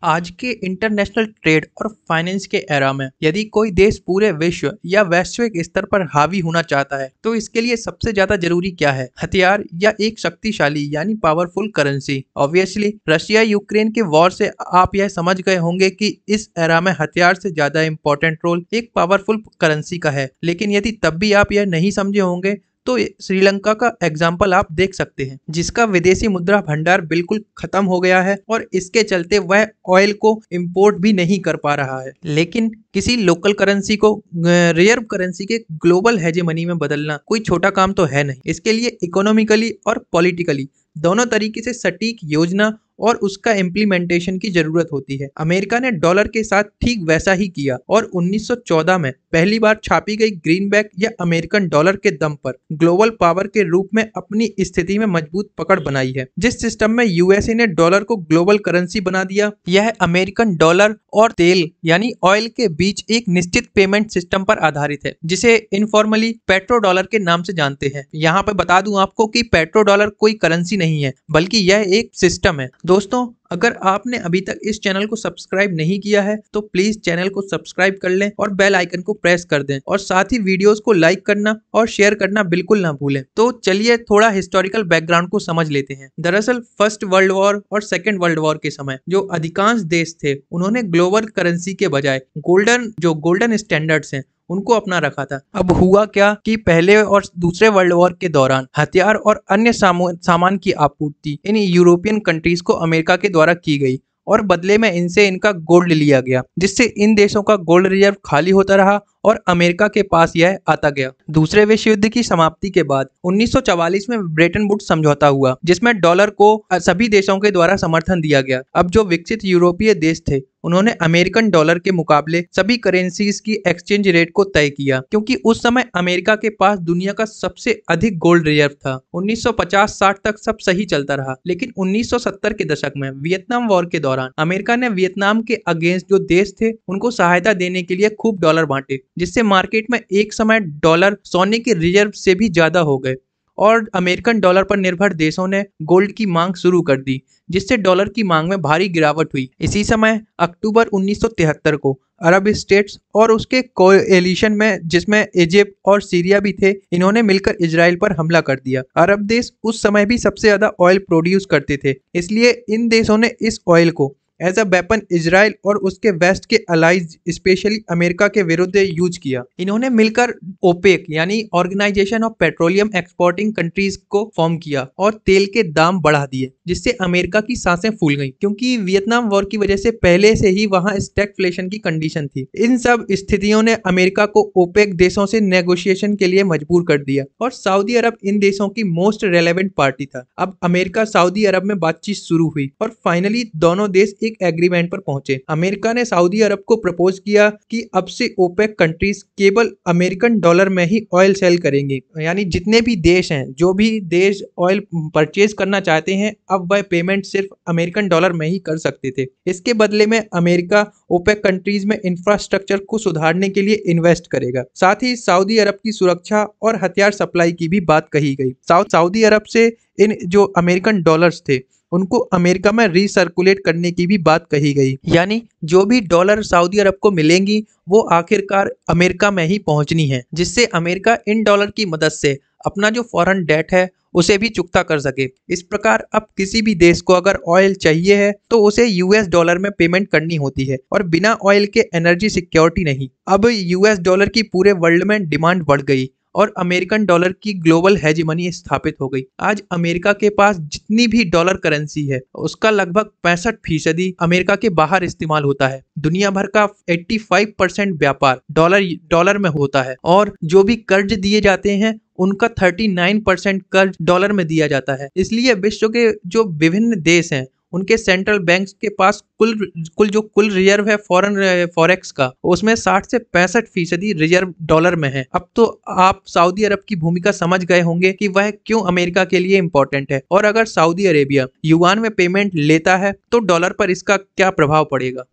आज के international trade और फाइनेंस के एरा में यदि कोई देश पूरे विश्व या वैश्विक स्तर पर हावी होना चाहता है तो इसके लिए सबसे ज्यादा जरूरी क्या है? हथियार या एक शक्तिशाली यानी powerful currency? Obviously Russia Ukraine के वॉर से आप यह समझ गए होंगे कि इस एरा में हथियार से ज्यादा इंपॉर्टेंट रोल एक पावरफुल करेंसी का है। लेकिन यदि तब भी आप यह नहीं समझे होंगे तो श्रीलंका का एग्जाम्पल आप देख सकते हैं, जिसका विदेशी मुद्रा भंडार बिल्कुल खत्म हो गया है और इसके चलते वह ऑयल को इंपोर्ट भी नहीं कर पा रहा है। लेकिन किसी लोकल करेंसी को रिजर्व करेंसी के ग्लोबल हेजेमनी में बदलना कोई छोटा काम तो है नहीं। इसके लिए इकोनॉमिकली और पॉलिटिकली दोनों तरीके से सटीक योजना और उसका इम्प्लीमेंटेशन की जरूरत होती है। अमेरिका ने डॉलर के साथ ठीक वैसा ही किया और 1914 में पहली बार छापी गई ग्रीनबैक या अमेरिकन डॉलर के दम पर ग्लोबल पावर के रूप में अपनी स्थिति में मजबूत पकड़ बनाई है। जिस सिस्टम में यूएसए ने डॉलर को ग्लोबल करेंसी बना दिया, यह अमेरिकन डॉलर और तेल यानी ऑयल के बीच एक निश्चित पेमेंट सिस्टम पर आधारित है, जिसे इनफॉर्मली पेट्रो डॉलर के नाम से जानते हैं। यहाँ पे बता दूं आपको कि पेट्रो डॉलर कोई करेंसी नहीं है, बल्कि यह एक सिस्टम है। दोस्तों, अगर आपने अभी तक इस चैनल को सब्सक्राइब नहीं किया है तो प्लीज चैनल को सब्सक्राइब कर लें और बेल आइकन को प्रेस कर दें और साथ ही वीडियोस को लाइक करना और शेयर करना बिल्कुल ना भूलें। तो चलिए थोड़ा हिस्टोरिकल बैकग्राउंड को समझ लेते हैं। दरअसल फर्स्ट वर्ल्ड वॉर और सेकेंड वर्ल्ड वॉर के समय जो अधिकांश देश थे उन्होंने ग्लोबल करेंसी के बजाय गोल्डन स्टैंडर्ड्स हैं उनको अपना रखा था। अब हुआ क्या कि पहले और दूसरे वर्ल्ड वॉर के दौरान हथियार और अन्य सामान की आपूर्ति इन यूरोपियन कंट्रीज को अमेरिका के द्वारा की गई और बदले में इनसे इनका गोल्ड लिया गया, जिससे इन देशों का गोल्ड रिजर्व खाली होता रहा और अमेरिका के पास यह आता गया। दूसरे विश्व युद्ध की समाप्ति के बाद 1944 में ब्रेटन वुड्स समझौता हुआ, जिसमें डॉलर को सभी देशों के द्वारा समर्थन दिया गया। अब जो विकसित यूरोपीय देश थे उन्होंने अमेरिकन डॉलर के मुकाबले सभी करेंसीज की एक्सचेंज रेट को तय किया, क्योंकि उस समय अमेरिका के पास दुनिया का सबसे अधिक गोल्ड रिजर्व था। 1950-60 तक सब सही चलता रहा, लेकिन 1970 के दशक में वियतनाम वॉर के दौरान अमेरिका ने वियतनाम के अगेंस्ट जो देश थे उनको सहायता देने के लिए खूब डॉलर बांटे, जिससे मार्केट में एक समय डॉलर सोने के रिजर्व से भी ज्यादा हो गए और अमेरिकन डॉलर पर निर्भर देशों ने गोल्ड की मांग शुरू कर दी, जिससे डॉलर की मांग में भारी गिरावट हुई। इसी समय अक्टूबर 1973 को अरब स्टेट्स और उसके कोएलिशन में, जिसमें इजिप्ट और सीरिया भी थे, इन्होंने मिलकर इजराइल पर हमला कर दिया। अरब देश उस समय भी सबसे ज्यादा ऑयल प्रोड्यूस करते थे, इसलिए इन देशों ने इस ऑयल को एज अ वेपन इजराइल और उसके वेस्ट के अलाइज स्पेशली अमेरिका के विरुद्ध यूज किया। इन्होंने मिलकर ओपेक यानी organization of petroleum exporting countries को फॉर्म किया और तेल के दाम बढ़ा दिए, जिससे अमेरिका की सांसें फूल गईं, क्योंकि वियतनाम वॉर की वजह से पहले से ही वहां स्टैगफ्लेशन की कंडीशन थी। इन सब स्थितियों ने अमेरिका को ओपेक देशों से नेगोशिएशन के लिए मजबूर कर दिया और सऊदी अरब इन देशों की मोस्ट रेलेवेंट पार्टी था। अब अमेरिका सऊदी अरब में बातचीत शुरू हुई और फाइनली दोनों देश एक एग्रीमेंट पर पहुंचे। अमेरिका ने सऊदी अरब को प्रपोज किया कि अब से ओपेक कंट्रीज केवल अमेरिकन डॉलर में ही ऑयल सेल करेंगे, यानी जितने भी देश हैं, जो भी देश ऑयल परचेज करना चाहते हैं, अब वह पेमेंट सिर्फ अमेरिकन डॉलर में ही कर सकते थे। इसके बदले में अमेरिका ओपेक कंट्रीज में इंफ्रास्ट्रक्चर को सुधारने के लिए इन्वेस्ट करेगा। साथ ही सऊदी अरब की सुरक्षा और हथियार सप्लाई की भी बात कही गई। सऊदी अरब से इन जो अमेरिकन डॉलर्स थे उनको अमेरिका में रिसर्कुलेट करने की भी बात कही गई, यानी जो भी डॉलर सऊदी अरब को मिलेंगी वो आखिरकार अमेरिका में ही पहुंचनी है, जिससे अमेरिका इन डॉलर की मदद से अपना जो फॉरेन डेट है उसे भी चुकता कर सके। इस प्रकार अब किसी भी देश को अगर ऑयल चाहिए है तो उसे यूएस डॉलर में पेमेंट करनी होती है और बिना ऑयल के एनर्जी सिक्योरिटी नहीं। अब यूएस डॉलर की पूरे वर्ल्ड में डिमांड बढ़ गई और अमेरिकन डॉलर की ग्लोबल हेजेमनी स्थापित हो गई। आज अमेरिका के पास जितनी भी डॉलर करेंसी है उसका लगभग 65% अमेरिका के बाहर इस्तेमाल होता है। दुनिया भर का 85% व्यापार डॉलर में होता है और जो भी कर्ज दिए जाते हैं उनका 39% कर्ज डॉलर में दिया जाता है। इसलिए विश्व के जो विभिन्न देश हैं उनके सेंट्रल बैंक्स के पास कुल रिजर्व है फॉरेक्स का, उसमें 60 से 65% रिजर्व डॉलर में है। अब तो आप सऊदी अरब की भूमिका समझ गए होंगे कि वह क्यों अमेरिका के लिए इंपॉर्टेंट है और अगर सऊदी अरेबिया युआन में पेमेंट लेता है तो डॉलर पर इसका क्या प्रभाव पड़ेगा।